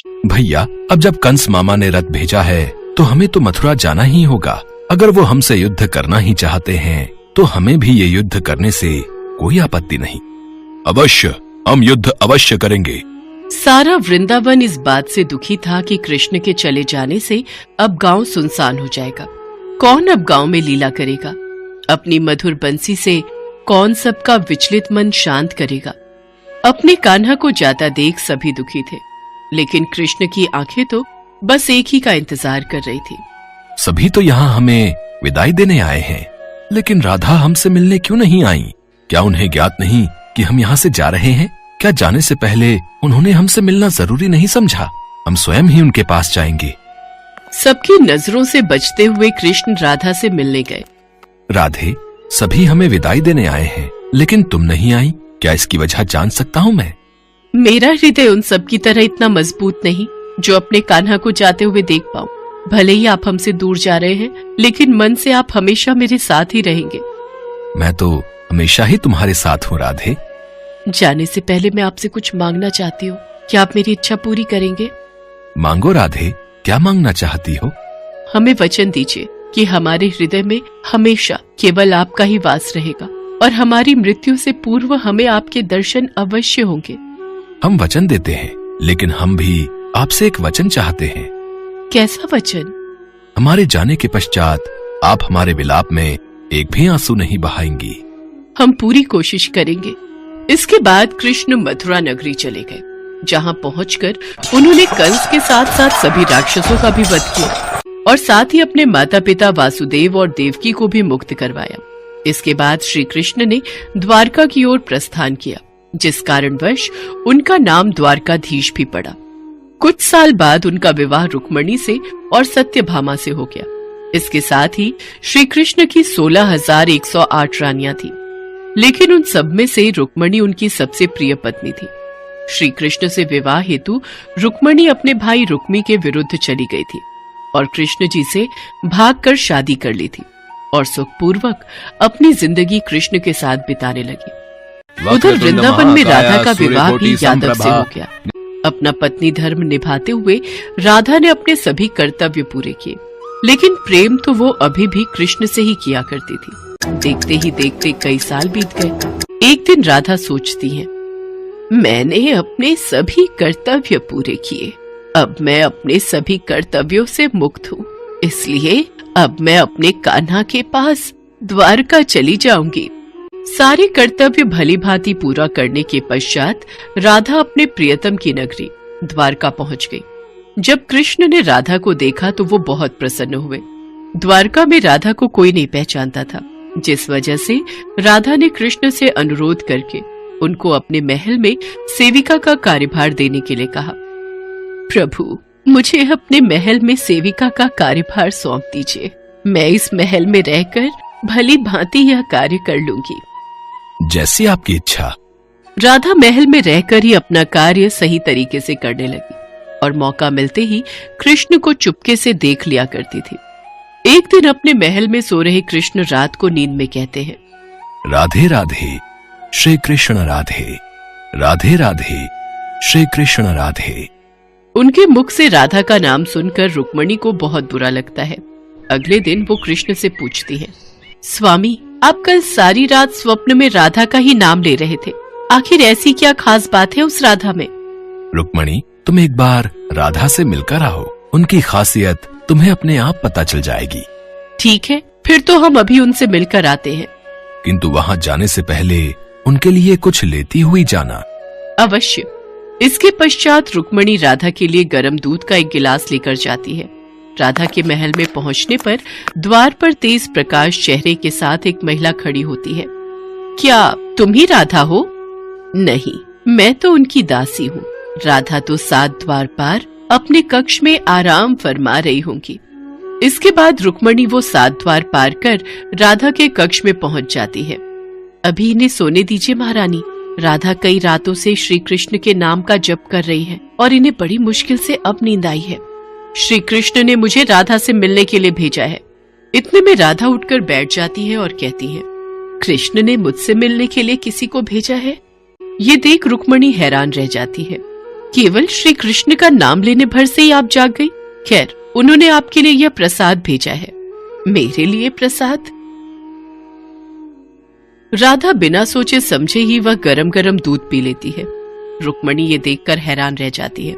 भैया, अब जब कंस मामा ने रथ भेजा है तो हमें तो मथुरा जाना ही होगा। अगर वो हमसे युद्ध करना ही चाहते हैं तो हमें भी ये युद्ध करने से कोई आपत्ति नहीं। अवश्य, हम युद्ध अवश्य करेंगे। सारा वृंदावन इस बात से दुखी था कि कृष्ण के चले जाने से अब गांव सुनसान हो जाएगा। कौन अब गांव में लीला करेगा? अपनी मधुर बंसी से कौन सबका विचलित मन शांत करेगा? अपने कान्हा को जाता देख सभी दुखी थे, लेकिन कृष्ण की आंखें तो बस एक ही का इंतजार कर रही थी। सभी तो यहाँ हमें विदाई देने आए हैं, लेकिन राधा हमसे मिलने क्यों नहीं आई? क्या उन्हें ज्ञात नहीं कि हम यहाँ से जा रहे हैं? क्या जाने से पहले उन्होंने हमसे मिलना जरूरी नहीं समझा? हम स्वयं ही उनके पास जाएंगे। सबकी नजरों से बचते हुए कृष्ण राधा से मिलने गए। राधे, सभी हमें विदाई देने आए हैं, लेकिन तुम नहीं आई। क्या इसकी वजह जान सकता हूँ मैं? मेरा हृदय उन सब की तरह इतना मजबूत नहीं जो अपने कान्हा को जाते हुए देख पाऊं। भले ही आप हमसे दूर जा रहे हैं, लेकिन मन से आप हमेशा मेरे साथ ही रहेंगे। मैं तो हमेशा ही तुम्हारे साथ हूँ राधे। जाने से पहले मैं आपसे कुछ मांगना चाहती हूँ। क्या आप मेरी इच्छा पूरी करेंगे? मांगो राधे, क्या मांगना चाहती हो? हमें वचन दीजिए कि हमारे हृदय में हमेशा केवल आपका ही वास रहेगा और हमारी मृत्यु से पूर्व हमें आपके दर्शन अवश्य होंगे। हम वचन देते हैं, लेकिन हम भी आपसे एक वचन चाहते हैं। कैसा वचन? हमारे जाने के पश्चात आप हमारे विलाप में एक भी आंसू नहीं बहाएंगी। हम पूरी कोशिश करेंगे। इसके बाद कृष्ण मथुरा नगरी चले गए, जहाँ पहुंचकर उन्होंने कंस के साथ साथ सभी राक्षसों का भी वध किया और साथ ही अपने माता पिता वासुदेव और देवकी को भी मुक्त करवाया। इसके बाद श्री कृष्ण ने द्वारका की ओर प्रस्थान किया, जिस कारणवश उनका नाम द्वारकाधीश भी पड़ा। कुछ साल बाद उनका विवाह रुक्मणी से और सत्यभामा से हो गया। इसके साथ ही श्री कृष्ण की 16,108 रानियां थी, लेकिन उन सब में से रुक्मणी उनकी सबसे प्रिय पत्नी थी। श्री कृष्ण से विवाह हेतु रुक्मणी अपने भाई रुक्मी के विरुद्ध चली गई थी और कृष्ण जी से भागकर शादी कर ली थी और सुखपूर्वक अपनी जिंदगी कृष्ण के साथ बिताने लगी। उधर वृंदावन में राधा का विवाह भी यादव से हो गया। अपना पत्नी धर्म निभाते हुए राधा ने अपने सभी कर्तव्य पूरे किए, लेकिन प्रेम तो वो अभी भी कृष्ण से ही किया करती थी। देखते ही देखते कई साल बीत गए। एक दिन राधा सोचती हैं, मैंने अपने सभी कर्तव्य पूरे किए, अब मैं अपने सभी कर्तव्यों से मुक्त हूँ, इसलिए अब मैं अपने कान्हा के पास द्वारका चली जाऊंगी। सारे कर्तव्य भली भांति पूरा करने के पश्चात राधा अपने प्रियतम की नगरी द्वारका पहुंच गई। जब कृष्ण ने राधा को देखा तो वो बहुत प्रसन्न हुए। द्वारका में राधा को कोई नहीं पहचानता था, जिस वजह से राधा ने कृष्ण से अनुरोध करके उनको अपने महल में सेविका का कार्यभार देने के लिए कहा। प्रभु, मुझे अपने महल में सेविका का कार्यभार सौंप दीजिए। मैं इस महल में रहकर भली भांति यह कार्य कर लूंगी। जैसी आपकी इच्छा। राधा महल में रहकर ही अपना कार्य सही तरीके से करने लगी और मौका मिलते ही कृष्ण को चुपके से देख लिया करती थी। एक दिन अपने महल में सो रहे कृष्ण रात को नींद में कहते हैं, राधे राधे श्री कृष्ण राधे, राधे राधे श्री कृष्ण राधे। उनके मुख से राधा का नाम सुनकर रुक्मणी को बहुत बुरा लगता है। अगले दिन वो कृष्ण से पूछती है, स्वामी, आप कल सारी रात स्वप्न में राधा का ही नाम ले रहे थे, आखिर ऐसी क्या खास बात है उस राधा में? रुक्मणी, तुम एक बार राधा से मिलकर आओ, उनकी खासियत तुम्हें अपने आप पता चल जाएगी। ठीक है, फिर तो हम अभी उनसे मिलकर आते हैं। किंतु वहाँ जाने से पहले उनके लिए कुछ लेती हुई जाना। अवश्य। इसके पश्चात रुक्मणी राधा के लिए गर्म दूध का एक गिलास लेकर जाती है। राधा के महल में पहुंचने पर द्वार पर तेज प्रकाश चेहरे के साथ एक महिला खड़ी होती है। क्या तुम ही राधा हो? नहीं, मैं तो उनकी दासी हूँ। राधा तो 7 द्वार पार अपने कक्ष में आराम फरमा रही होंगी। इसके बाद रुक्मणी वो 7 द्वार पार कर राधा के कक्ष में पहुंच जाती है। अभी इन्हें सोने दीजिए महारानी। राधा कई रातों से श्री कृष्ण के नाम का जप कर रही है और इन्हें बड़ी मुश्किल से अब नींद आई है। श्री कृष्ण ने मुझे राधा से मिलने के लिए भेजा है। इतने में राधा उठकर बैठ जाती है और कहती है, कृष्ण ने मुझसे मिलने के लिए किसी को भेजा है? ये देख रुक्मणी हैरान रह जाती है। केवल श्री कृष्ण का नाम लेने भर से ही आप जाग गई? खैर, उन्होंने आपके लिए यह प्रसाद भेजा है। मेरे लिए प्रसाद? राधा बिना सोचे समझे ही वह गरम गरम दूध पी लेती है। रुक्मणी ये देखकर हैरान रह जाती है।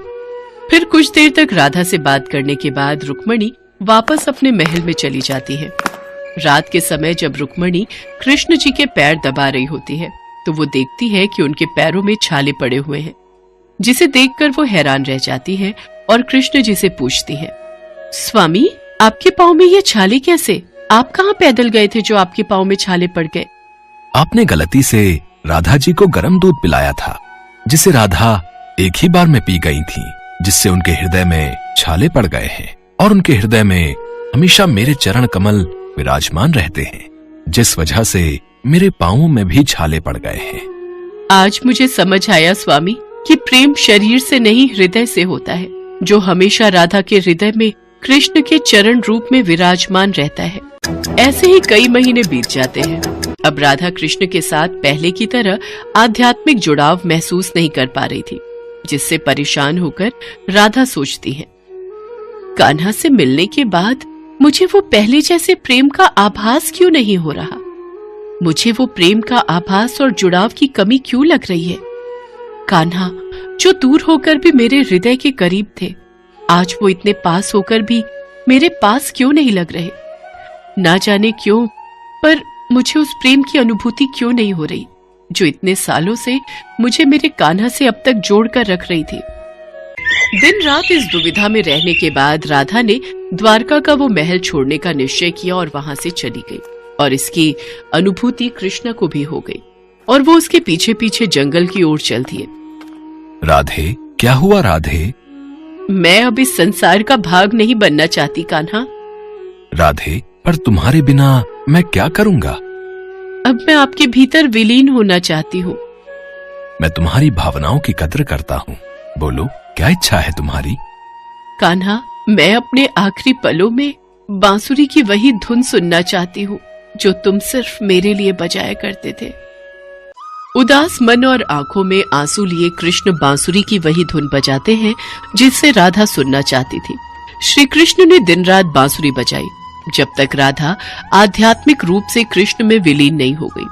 फिर कुछ देर तक राधा से बात करने के बाद रुक्मणी वापस अपने महल में चली जाती है। रात के समय जब रुक्मणी कृष्ण जी के पैर दबा रही होती है तो वो देखती है कि उनके पैरों में छाले पड़े हुए हैं, जिसे देखकर वो हैरान रह जाती है और कृष्ण जी से पूछती है, स्वामी, आपके पाँव में ये छाले कैसे? आप कहाँ पैदल गए थे जो आपके पाँव में छाले पड़ गए? आपने गलती से राधा जी को गर्म दूध पिलाया था, जिसे राधा एक ही बार में पी गई थी, जिससे उनके हृदय में छाले पड़ गए हैं और उनके हृदय में हमेशा मेरे चरण कमल विराजमान रहते हैं, जिस वजह से मेरे पांवों में भी छाले पड़ गए हैं। आज मुझे समझ आया स्वामी कि प्रेम शरीर से नहीं हृदय से होता है, जो हमेशा राधा के हृदय में कृष्ण के चरण रूप में विराजमान रहता है। ऐसे ही कई महीने बीत जाते हैं। अब राधा कृष्ण के साथ पहले की तरह आध्यात्मिक जुड़ाव महसूस नहीं कर पा रही थी, जिससे परेशान होकर राधा सोचती है, कान्हा से मिलने के बाद मुझे वो पहले जैसे प्रेम का आभास क्यों नहीं हो रहा? मुझे वो प्रेम का आभास और जुड़ाव की कमी क्यों लग रही है? कान्हा, जो दूर होकर भी मेरे हृदय के करीब थे, आज वो इतने पास होकर भी मेरे पास क्यों नहीं लग रहे? ना जाने क्यों, पर मुझे उस प्रेम की अनुभूति क्यों नहीं हो रही, जो इतने सालों से मुझे मेरे कान्हा से अब तक जोड़कर रख रही थी। दिन रात इस दुविधा में रहने के बाद राधा ने द्वारका का वो महल छोड़ने का निश्चय किया और वहां से चली गई। और इसकी अनुभूति कृष्ण को भी हो गई और वो उसके पीछे पीछे जंगल की ओर चल दिए। राधे, क्या हुआ राधे? मैं अब इस संसार का भाग नहीं बनना चाहती कान्हा। राधे, पर तुम्हारे बिना मैं क्या करूंगा? अब मैं आपके भीतर विलीन होना चाहती हूँ। मैं तुम्हारी भावनाओं की कद्र करता हूँ। बोलो, क्या इच्छा है तुम्हारी? कान्हा, मैं अपने आखिरी पलों में बांसुरी की वही धुन सुनना चाहती हूँ जो तुम सिर्फ मेरे लिए बजाया करते थे। उदास मन और आंखों में आंसू लिए कृष्ण बांसुरी की वही धुन बजाते हैं जिससे राधा सुनना चाहती थी। श्री कृष्ण ने दिन रात बांसुरी बजाई जब तक राधा आध्यात्मिक रूप से कृष्ण में विलीन नहीं हो गई।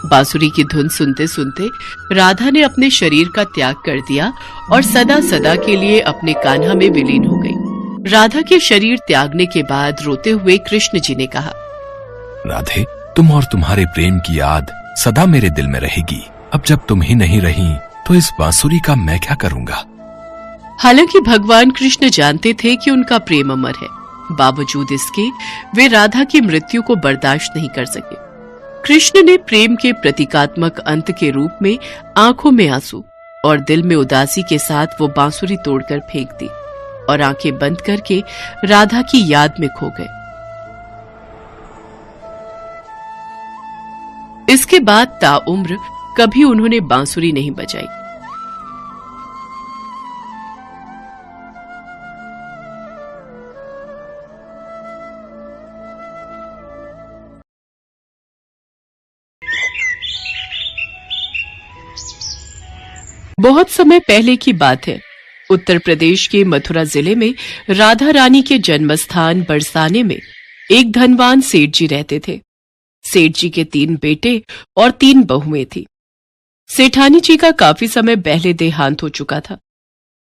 बांसुरी की धुन सुनते सुनते राधा ने अपने शरीर का त्याग कर दिया और सदा सदा के लिए अपने कान्हा में विलीन हो गई। राधा के शरीर त्यागने के बाद रोते हुए कृष्ण जी ने कहा, राधे, तुम और तुम्हारे प्रेम की याद सदा मेरे दिल में रहेगी। अब जब तुम ही नहीं रही तो इस बांसुरी का मैं क्या करूंगा? हालांकि भगवान कृष्ण जानते थे कि उनका प्रेम अमर है, बावजूद इसके वे राधा की मृत्यु को बर्दाश्त नहीं कर सके। कृष्ण ने प्रेम के प्रतीकात्मक अंत के रूप में आंखों में आंसू और दिल में उदासी के साथ वो बांसुरी तोड़कर फेंक दी और आंखें बंद करके राधा की याद में खो गए। इसके बाद ताउम्र कभी उन्होंने बांसुरी नहीं बजाई। बहुत समय पहले की बात है। उत्तर प्रदेश के मथुरा जिले में राधा रानी के जन्मस्थान बरसाने में एक धनवान सेठ जी रहते थे। सेठ जी के 3 बेटे और 3 बहुएं थी। सेठानी जी का काफी समय पहले देहांत हो चुका था।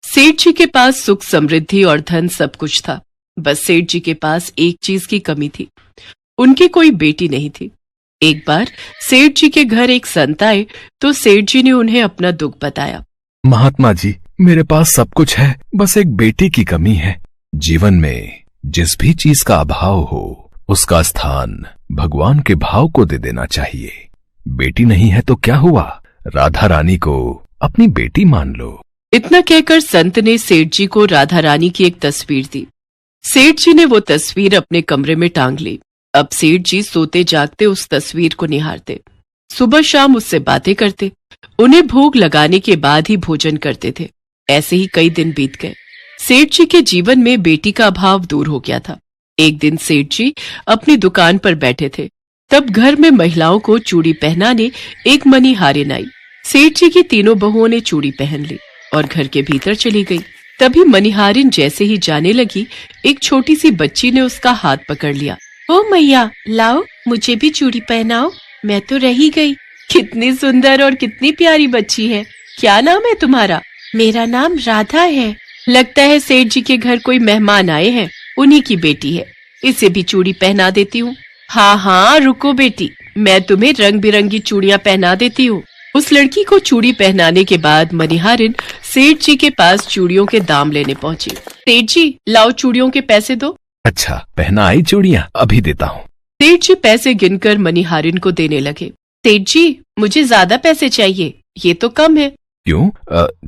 सेठ जी के पास सुख समृद्धि और धन सब कुछ था, बस सेठ जी के पास एक चीज की कमी थी, उनकी कोई बेटी नहीं थी। एक बार सेठ जी के घर एक संत आए तो सेठ जी ने उन्हें अपना दुख बताया। महात्मा जी, मेरे पास सब कुछ है, बस एक बेटी की कमी है। जीवन में जिस भी चीज का अभाव हो उसका स्थान भगवान के भाव को दे देना चाहिए। बेटी नहीं है तो क्या हुआ, राधा रानी को अपनी बेटी मान लो। इतना कहकर संत ने सेठ जी को राधा रानी की एक तस्वीर दी। सेठ जी ने वो तस्वीर अपने कमरे में टांग ली। अब सेठ जी सोते जागते उस तस्वीर को निहारते, सुबह शाम उससे बातें करते, उन्हें भोग लगाने के बाद ही भोजन करते थे। ऐसे ही कई दिन बीत गए। सेठ जी के जीवन में बेटी का अभाव दूर हो गया था। एक दिन सेठ जी अपनी दुकान पर बैठे थे, तब घर में महिलाओं को चूड़ी पहनाने एक मणिहारिन आई। सेठ जी की तीनों बहुओं ने चूड़ी पहन ली और घर के भीतर चली गई। तभी मनिहारिन जैसे ही जाने लगी, एक छोटी सी बच्ची ने उसका हाथ पकड़ लिया। ओ मैया, लाओ मुझे भी चूड़ी पहनाओ, मैं तो रही गई। कितनी सुंदर और कितनी प्यारी बच्ची है। क्या नाम है तुम्हारा? मेरा नाम राधा है। लगता है सेठ जी के घर कोई मेहमान आए हैं, उन्हीं की बेटी है। इसे भी चूड़ी पहना देती हूँ। हाँ हाँ रुको बेटी, मैं तुम्हें रंग बिरंगी चूड़ियाँ पहना देती हूँ। उस लड़की को चूड़ी पहनाने के बाद मनिहारिन सेठ जी के पास चूड़ियों के दाम लेने पहुंची। सेठ जी, लाओ चूड़ियों के पैसे दो। अच्छा, पहना आई चूड़ियाँ, अभी देता हूँ। सेठ जी पैसे गिनकर मनिहारिन को देने लगे। सेठ जी, मुझे ज्यादा पैसे चाहिए, ये तो कम है। क्यों,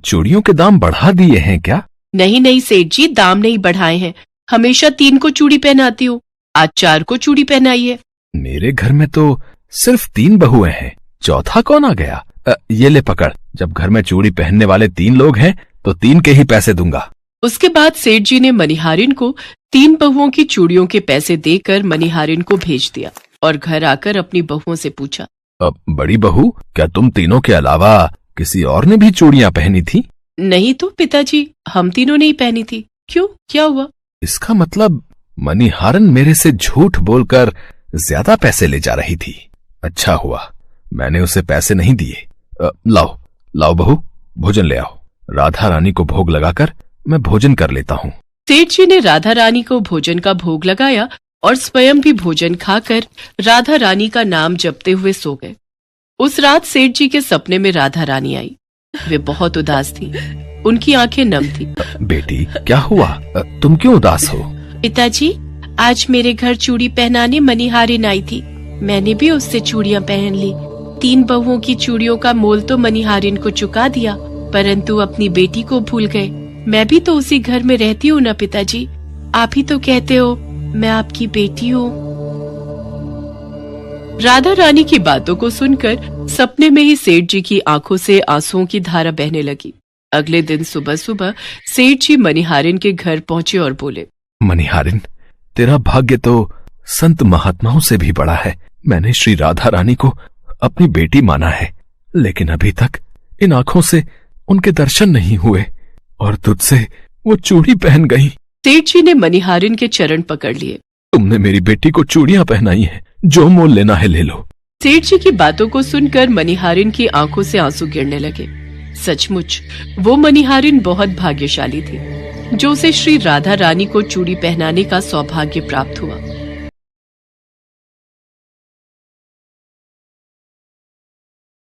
चूड़ियों के दाम बढ़ा दिए हैं क्या? नहीं नहीं सेठ जी, दाम नहीं बढ़ाए हैं। हमेशा 3 को चूड़ी पहनाती हूँ, आज 4 को चूड़ी पहनाई है। मेरे घर में तो सिर्फ 3 बहुएं हैं, चौथा कौन आ गया? ये ले पकड़, जब घर में चूड़ी पहनने वाले 3 लोग हैं तो 3 के ही पैसे दूंगा। उसके बाद सेठ जी ने मनिहारिन को 3 बहुओं की चूड़ियों के पैसे देकर मनिहारिन को भेज दिया और घर आकर अपनी बहुओं से पूछा, बड़ी बहू, क्या तुम तीनों के अलावा किसी और ने भी चूड़ियाँ पहनी थी? नहीं तो पिताजी, हम तीनों ने ही पहनी थी। क्यों, क्या हुआ? इसका मतलब मनिहारिन मेरे से झूठ बोलकर ज्यादा पैसे ले जा रही थी। अच्छा हुआ मैंने उसे पैसे नहीं दिए। लाओ लाओ बहू, भोजन ले आओ। राधा रानी को भोग लगाकर मैं भोजन कर लेता हूँ। सेठ जी ने राधा रानी को भोजन का भोग लगाया और स्वयं भी भोजन खाकर राधा रानी का नाम जपते हुए सो गए। उस रात सेठ जी के सपने में राधा रानी आई। वे बहुत उदास थी, उनकी आंखें नम थी। बेटी, क्या हुआ, तुम क्यों उदास हो? पिताजी, आज मेरे घर चूड़ी पहनाने मनिहारिन आई थी। मैंने भी उससे चूड़ियाँ पहन ली। 3 बहुओं की चूड़ियों का मोल तो मनिहारिन को चुका दिया, परंतु अपनी बेटी को भूल गए। मैं भी तो उसी घर में रहती हूँ ना पिताजी, आप ही तो कहते हो मैं आपकी बेटी हूँ। राधा रानी की बातों को सुनकर सपने में ही सेठ जी की आंखों से आंसुओं की धारा बहने लगी। अगले दिन सुबह सुबह सेठ जी मनिहारिन के घर पहुंचे और बोले, मनिहारिन, तेरा भाग्य तो संत महात्माओं से भी बड़ा है। मैंने श्री राधा रानी को अपनी बेटी माना है, लेकिन अभी तक इन आंखों से उनके दर्शन नहीं हुए और तुझसे वो चूड़ी पहन गई। सेठ जी ने मनिहारिन के चरण पकड़ लिए। तुमने मेरी बेटी को चूड़ियां पहनाई हैं, जो मोल लेना है ले लो। सेठ जी की बातों को सुनकर मनिहारिन की आंखों से आंसू गिरने लगे। सचमुच वो मनिहारिन बहुत भाग्यशाली थी, जो उसे श्री राधा रानी को चूड़ी पहनाने का सौभाग्य प्राप्त हुआ।